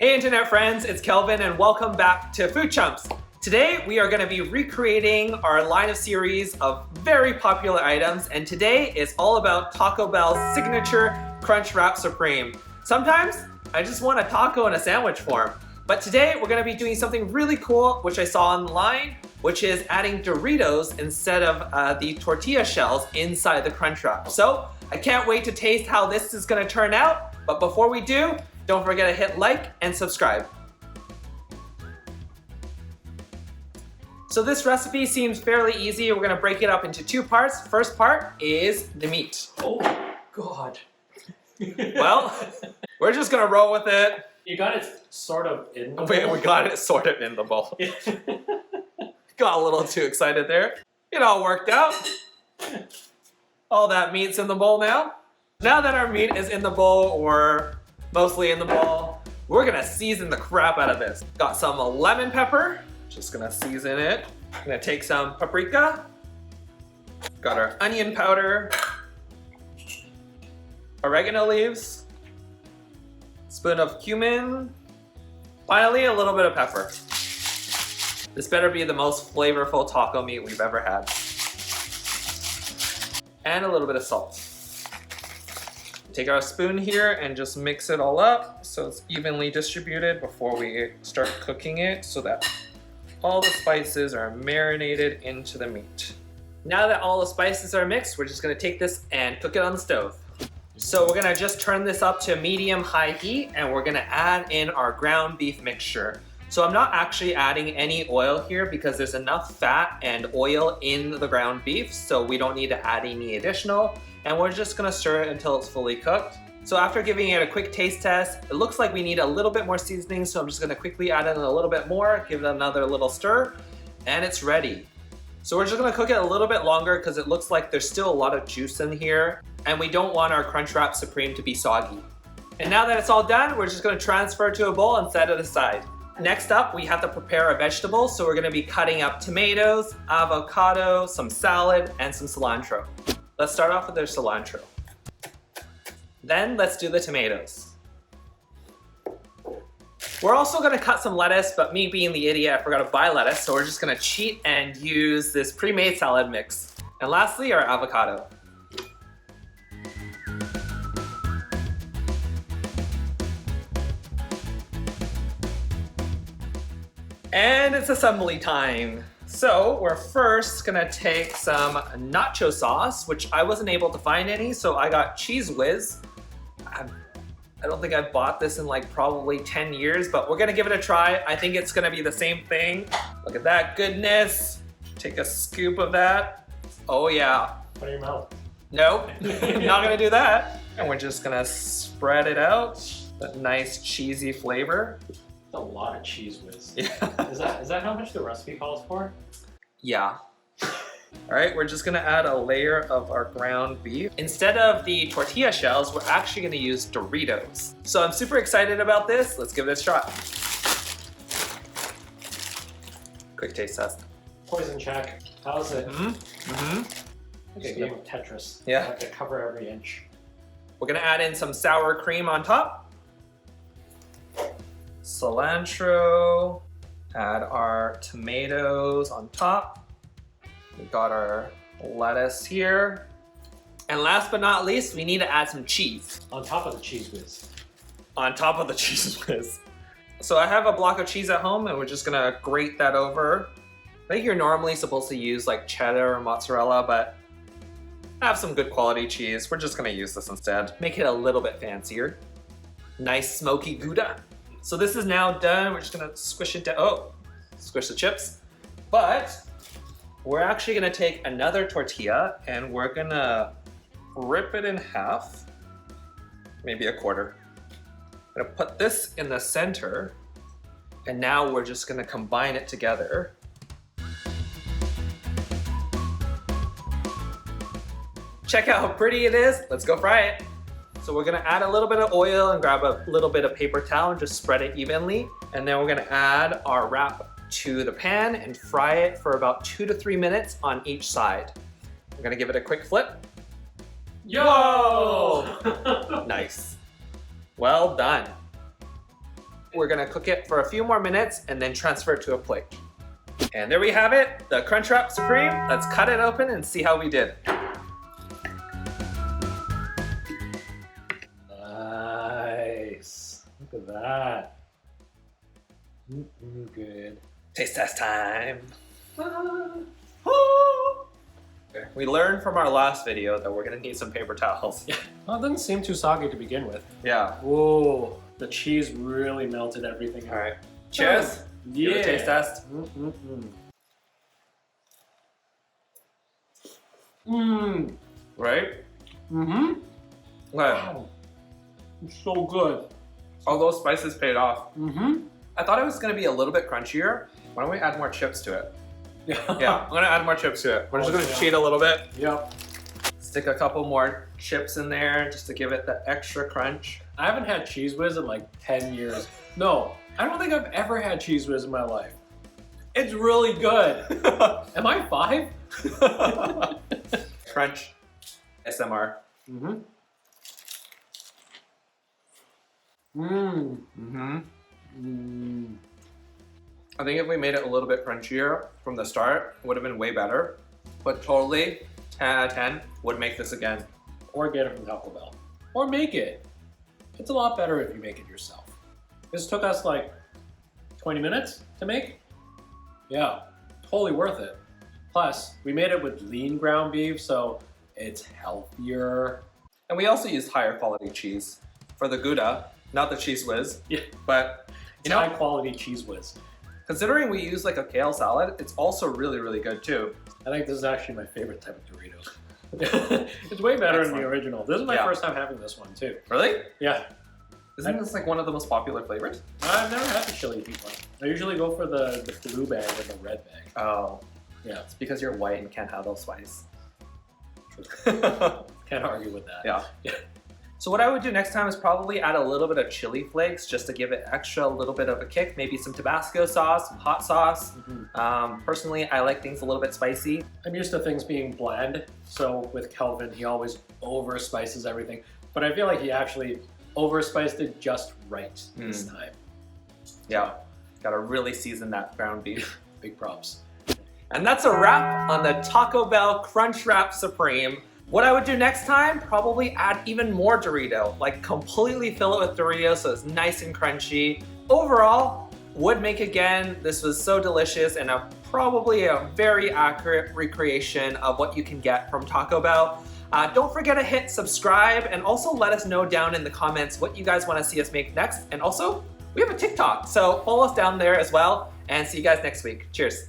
Hey internet friends, it's Kelvin and welcome back to Food Chumps. Today we are going to be recreating our line of series of very popular items, and today is all about Taco Bell's signature Crunch Wrap Supreme. Sometimes I just want a taco in a sandwich form, but today we're going to be doing something really cool which I saw online, which is adding Doritos instead of the tortilla shells inside the Crunch Wrap. So I can't wait to taste how this is going to turn out, but before we do, don't forget to hit like and subscribe. So this recipe seems fairly easy. We're gonna break it up into two parts. First part is the meat. Oh, God. Well, we're just gonna roll with it. You got it sort of in the bowl. We got it sort of in the bowl. Got a little too excited there. It all worked out. All that meat's in the bowl now. Now that our meat is in the bowl, or mostly in the bowl, we're gonna season the crap out of this. Got some lemon pepper, just gonna season it. Gonna take some paprika. Got our onion powder, oregano leaves, spoon of cumin, finally a little bit of pepper. This better be the most flavorful taco meat we've ever had. And a little bit of salt. Take our spoon here and just mix it all up so it's evenly distributed before we start cooking it so that all the spices are marinated into the meat. Now that all the spices are mixed, we're just gonna take this and cook it on the stove. So we're gonna just turn this up to medium-high heat and we're gonna add in our ground beef mixture. So I'm not actually adding any oil here because there's enough fat and oil in the ground beef, so we don't need to add any additional. And we're just gonna stir it until it's fully cooked. So after giving it a quick taste test, it looks like we need a little bit more seasoning, so I'm just gonna quickly add in a little bit more, give it another little stir, and it's ready. So we're just gonna cook it a little bit longer because it looks like there's still a lot of juice in here, and we don't want our Crunch Wrap Supreme to be soggy. And now that it's all done, we're just gonna transfer it to a bowl and set it aside. Next up, we have to prepare our vegetables, so we're gonna be cutting up tomatoes, avocado, some salad, and some cilantro. Let's start off with our cilantro. Then let's do the tomatoes. We're also gonna cut some lettuce, but me being the idiot, I forgot to buy lettuce, so we're just gonna cheat and use this pre-made salad mix. And lastly, our avocado. And it's assembly time. So we're first gonna take some nacho sauce, which I wasn't able to find any, so I got Cheese Whiz. I don't think I've bought this in like probably 10 years, but we're gonna give it a try. I think it's gonna be the same thing. Look at that goodness. Take a scoop of that. Oh yeah. Put it in your mouth. Nope, not gonna do that. And we're just gonna spread it out. That nice cheesy flavor. A lot of Cheese Whiz. Yeah. Is that how much the recipe calls for? Yeah. All right, we're just gonna add a layer of our ground beef. Instead of the tortilla shells, we're actually gonna use Doritos. So I'm super excited about this. Let's give it a shot. Quick taste test. Poison check. How's it? It's a game of Tetris. Yeah. I have to cover every inch. We're gonna add in some sour cream on top. Cilantro. Add our tomatoes on top. We got our lettuce here. And last but not least, we need to add some cheese. On top of the Cheese Whiz. On top of the Cheese Whiz. So I have a block of cheese at home and we're just gonna grate that over. I think you're normally supposed to use like cheddar or mozzarella, but I have some good quality cheese. We're just gonna use this instead. Make it a little bit fancier. Nice smoky Gouda. So this is now done. We're just gonna squish it down. Oh, squish the chips. But we're actually gonna take another tortilla and we're gonna rip it in half, maybe a quarter. I'm gonna put this in the center, and now we're just gonna combine it together. Check out how pretty it is. Let's go fry it. So we're gonna add a little bit of oil and grab a little bit of paper towel and just spread it evenly. And then we're gonna add our wrap to the pan and fry it for about 2 to 3 minutes on each side. We're gonna give it a quick flip. Yo! Nice. Well done. We're gonna cook it for a few more minutes and then transfer it to a plate. And there we have it, the Crunchwrap Supreme. Let's cut it open and see how we did. Nice. Look at that. Good. Taste test time. We learned from our last video that we're gonna need some paper towels. Yeah. Well, it doesn't seem too soggy to begin with. Yeah. Whoa, the cheese really melted everything. All right. Cheers. Yeah. Give it a taste test. Right? Mm-hmm. Okay. Wow. It's so good. All those spices paid off. Mm-hmm. I thought it was gonna be a little bit crunchier. Why don't we add more chips to it? Yeah. Yeah, I'm gonna add more chips to it. We're just gonna yeah. cheat a little bit. Yep. Stick a couple more chips in there just to give it the extra crunch. I haven't had Cheese Whiz in like 10 years. No, I don't think I've ever had Cheese Whiz in my life. It's really good. Am I 5? Crunch. SMR. Mm-hmm. Mmm. Mm-hmm. Mm. I think if we made it a little bit crunchier from the start, it would have been way better. But totally, 10 out of 10, would make this again. Or get it from Taco Bell. Or make it. It's a lot better if you make it yourself. This took us like 20 minutes to make. Yeah, totally worth it. Plus, we made it with lean ground beef, so it's healthier. And we also used higher quality cheese for the Gouda, not the Cheese Whiz. Yeah. But, It's high quality Cheese Whiz. considering we use like a kale salad, it's also really, really good too. I think this is actually my favorite type of Doritos. It's way better than the original. This is my first time having this one too. Really? Yeah. Isn't this like one of the most popular flavors? I've never had the chili heat one. I usually go for the blue bag or the red bag. Oh. Yeah. It's because you're white and can't handle spice. Can't argue with that. Yeah. So what I would do next time is probably add a little bit of chili flakes just to give it extra little bit of a kick. Maybe some Tabasco sauce, some hot sauce. Mm-hmm. Personally, I like things a little bit spicy. I'm used to things being bland, so with Kelvin, he always over spices everything. But I feel like he actually over spiced it just right this time. Yeah, gotta really season that ground beef. Big props. And that's a wrap on the Taco Bell Crunchwrap Supreme. What I would do next time, probably add even more Dorito, like completely fill it with Doritos so it's nice and crunchy. Overall, would make again. This was so delicious and probably a very accurate recreation of what you can get from Taco Bell. Don't forget to hit subscribe and also let us know down in the comments what you guys want to see us make next. And also, we have a TikTok, so follow us down there as well and see you guys next week. Cheers.